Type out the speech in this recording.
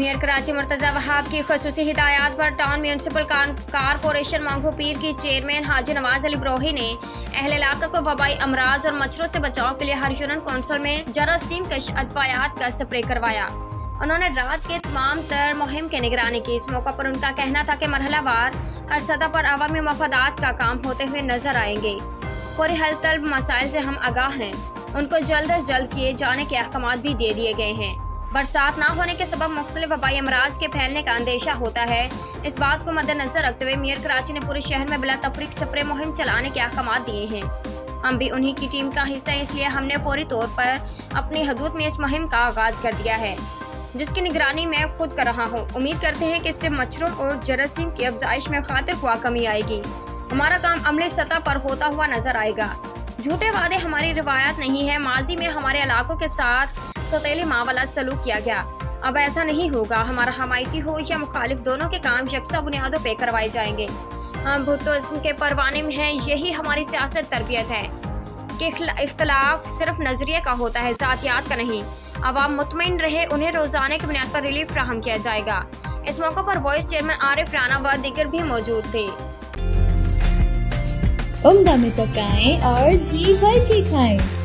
Mayor Karachi Murtaza Wahab की खसूसी हिदायत पर टाउन म्यूनसिपल कारपोरेशन मंगू पीर की चेयरमैन हाजी नवाज अली ब्रोही ने अहल इलाका को वबाई अमराज और मच्छरों से बचाव के लिए हर यूनियन कौंसिल में जरासीम कश अदवायात का स्प्रे करवाया। उन्होंने रात के तमाम तर मुहिम की निगरानी की। इस मौका पर उनका कहना था कि मरहलावार हर सतह पर अवामी मफादात का काम होते हुए नजर आएंगे। फौरी हल तलब मसाइल से हम आगाह हैं, उनको जल्द अज जल्द किए जाने के अहकाम भी दे दिए गए हैं। बरसात ना होने के सबब मुख्तलिफ वबाई अमराज के फैलने का अंदेशा होता है। इस बात को मद्देनजर रखते हुए मेयर कराची ने पूरे शहर में बिला तफरीक स्प्रे मुहिम चलाने के अहकाम दिए हैं। हम भी उन्हीं की टीम का हिस्सा हैं, इसलिए हमने फौरी तौर पर अपनी हदूद में इस मुहिम का आगाज कर दिया है, जिसकी निगरानी मैं खुद कर रहा हूँ। उम्मीद करते हैं कि इससे मच्छरों और जरासीम की अफजाइश में खातिर ख्वाह कमी आएगी। हमारा काम अमली सतह पर होता हुआ नजर आएगा। झूठे वादे हमारी रिवायत नहीं है। माजी में हमारे इलाकों के साथ सौतेली माँ वाला सलूक किया गया, अब ऐसा नहीं होगा। हमारा हमायती हो या मुखालिफ, दोनों के काम यकसा बुनियादों पे करवाए जाएंगे। हम भुट्टोइज्म के परवाने में हैं। यही हमारी सियासत तरबियत है कि इख्तलाफ सिर्फ नजरिए का होता है, ज़ातियात का नहीं। अवाम मुतमईन रहे, उन्हें रोजाना की बुनियाद पर रिलीफ फ्राहम किया जाएगा। इस मौके पर वाइस चेयरमैन आरिफ राना व दीगर भी मौजूद थे। उम्दा में पकाएं और जी भर के खाएं।